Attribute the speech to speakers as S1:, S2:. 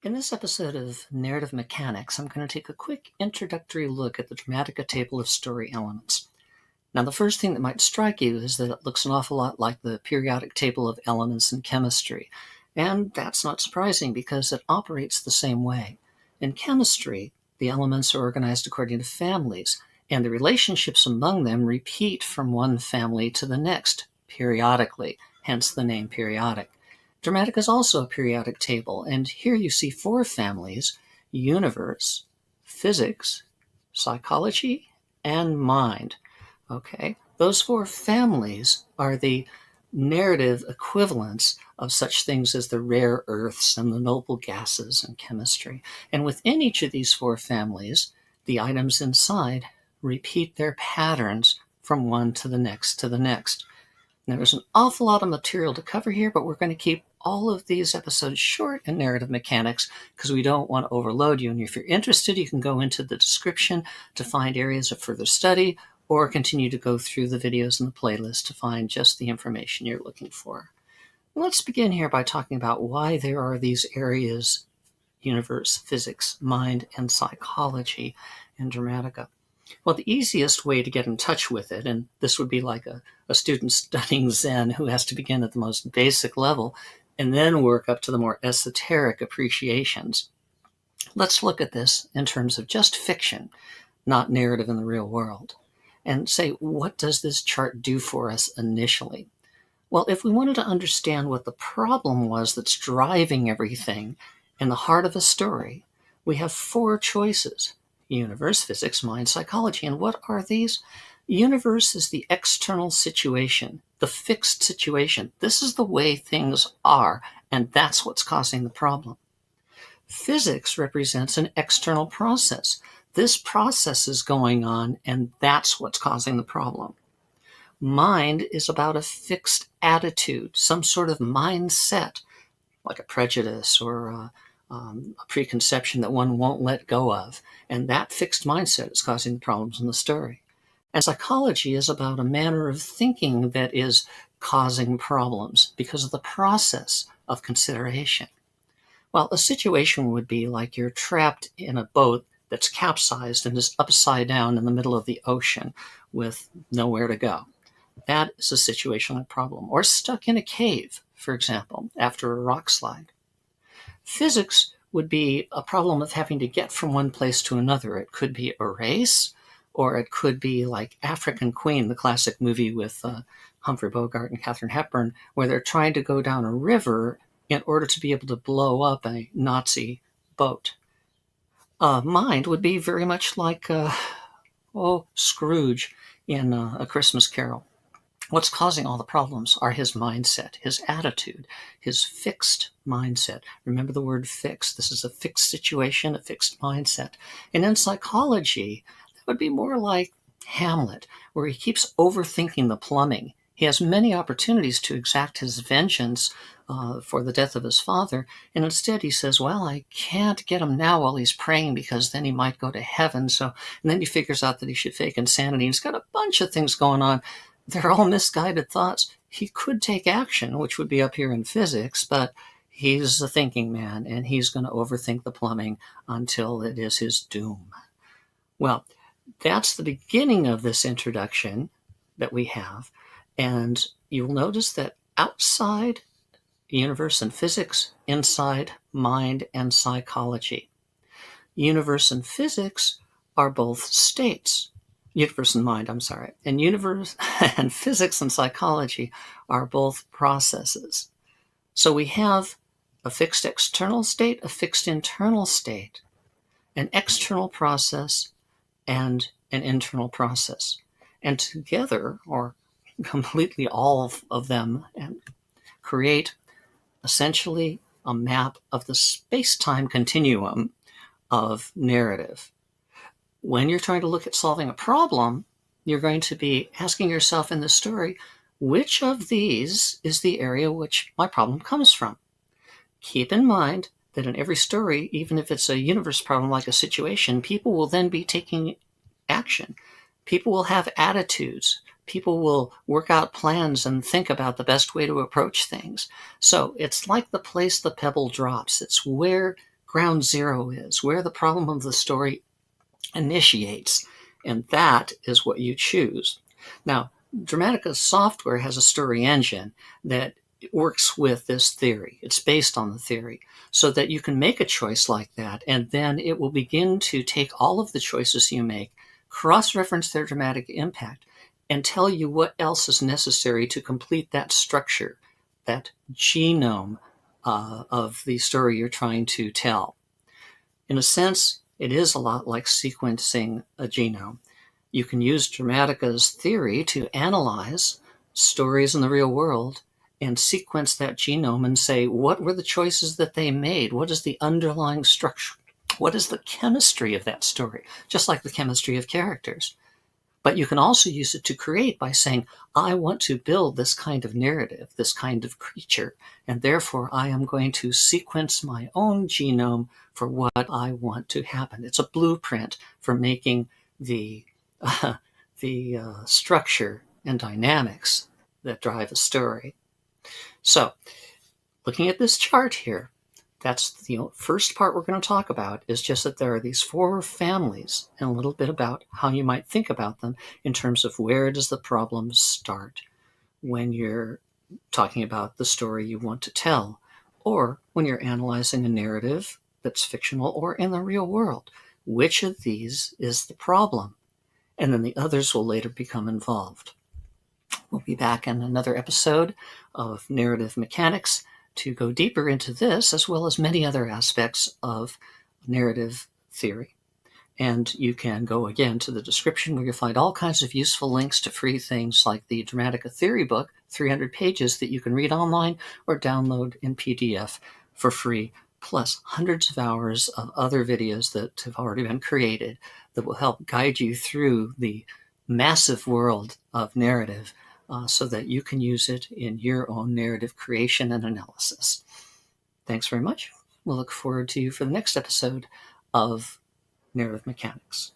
S1: In this episode of Narrative Mechanics, I'm going to take a quick introductory look at the Dramatica table of story elements. Now, the first thing that might strike you is that it looks an awful lot like the periodic table of elements in chemistry. And that's not surprising because it operates the same way. In chemistry, the elements are organized according to families, and the relationships among them repeat from one family to the next periodically, hence the name periodic. Dramatica is also a periodic table, and here you see four families: universe, physics, psychology, and mind. Okay, those four families are the narrative equivalents of such things as the rare earths and the noble gases in chemistry. And within each of these four families, the items inside repeat their patterns from one to the next to the next. Now, there's an awful lot of material to cover here, but we're going to keep all of these episodes short in narrative mechanics because we don't want to overload you. And if you're interested, you can go into the description to find areas of further study or continue to go through the videos in the playlist to find just the information you're looking for. Let's begin here by talking about why there are these areas: universe, physics, mind, and psychology in Dramatica. Well, the easiest way to get in touch with it, and this would be like a student studying Zen who has to begin at the most basic level and then work up to the more esoteric appreciations. Let's look at this in terms of just fiction, not narrative in the real world, and say, what does this chart do for us initially? Well, if we wanted to understand what the problem was that's driving everything in the heart of a story, we have four choices: universe, physics, mind, psychology. And what are these? Universe is the external situation, the fixed situation. This is the way things are, and that's what's causing the problem. Physics represents an external process. This process is going on, and that's what's causing the problem. Mind is about a fixed attitude, some sort of mindset, like a prejudice or a preconception that one won't let go of. And that fixed mindset is causing the problems in the story. And psychology is about a manner of thinking that is causing problems because of the process of consideration. Well, a situation would be like you're trapped in a boat that's capsized and is upside down in the middle of the ocean with nowhere to go. That is a situational problem. Or stuck in a cave, for example, after a rock slide. Physics would be a problem of having to get from one place to another. It could be a race, or it could be like African Queen, the classic movie with Humphrey Bogart and Katharine Hepburn, where they're trying to go down a river in order to be able to blow up a Nazi boat. Mind would be very much like Scrooge in A Christmas Carol. What's causing all the problems are his mindset, his attitude, his fixed mindset. Remember the word fixed. This is a fixed situation, a fixed mindset. And in psychology, that would be more like Hamlet, where he keeps overthinking the plumbing. He has many opportunities to exact his vengeance for the death of his father, and instead he says, well, I can't get him now while he's praying because then he might go to heaven. And then he figures out that he should fake insanity. He's got a bunch of things going on. They're all misguided thoughts. He could take action, which would be up here in physics, but he's a thinking man, and he's going to overthink the plumbing until it is his doom. Well, that's the beginning of this introduction that we have, and you'll notice that outside universe and physics, inside mind and psychology. Universe and physics are both states. Universe and mind, and universe and physics and psychology are both processes. So we have a fixed external state, a fixed internal state, an external process, and an internal process. And together, or completely all of them, create essentially a map of the space-time continuum of narrative. When you're trying to look at solving a problem, you're going to be asking yourself in the story, which of these is the area which my problem comes from? Keep in mind that in every story, even if it's a universe problem like a situation, people will then be taking action. People will have attitudes. People will work out plans and think about the best way to approach things. So it's like the place the pebble drops. It's where ground zero is, where the problem of the story initiates, and that is what you choose. Now, Dramatica's software has a story engine that works with this theory. It's based on the theory, so that you can make a choice like that, and then it will begin to take all of the choices you make, cross-reference their dramatic impact, and tell you what else is necessary to complete that structure, that genome of the story you're trying to tell. In a sense, it is a lot like sequencing a genome. You can use Dramatica's theory to analyze stories in the real world and sequence that genome and say, what were the choices that they made? What is the underlying structure? What is the chemistry of that story? Just like the chemistry of characters. But you can also use it to create by saying, I want to build this kind of narrative, this kind of creature, and therefore I am going to sequence my own genome for what I want to happen. It's a blueprint for making the structure and dynamics that drive a story. So, looking at this chart here, that's the first part we're going to talk about, is just that there are these 4 families and a little bit about how you might think about them in terms of where does the problem start when you're talking about the story you want to tell, or when you're analyzing a narrative that's fictional or in the real world. Which of these is the problem? And then the others will later become involved. We'll be back in another episode of Narrative Mechanics to go deeper into this, as well as many other aspects of narrative theory. And you can go again to the description where you'll find all kinds of useful links to free things like the Dramatica Theory book, 300 pages that you can read online or download in PDF for free, plus hundreds of hours of other videos that have already been created that will help guide you through the massive world of narrative so that you can use it in your own narrative creation and analysis. Thanks very much. We'll look forward to you for the next episode of Narrative Mechanics.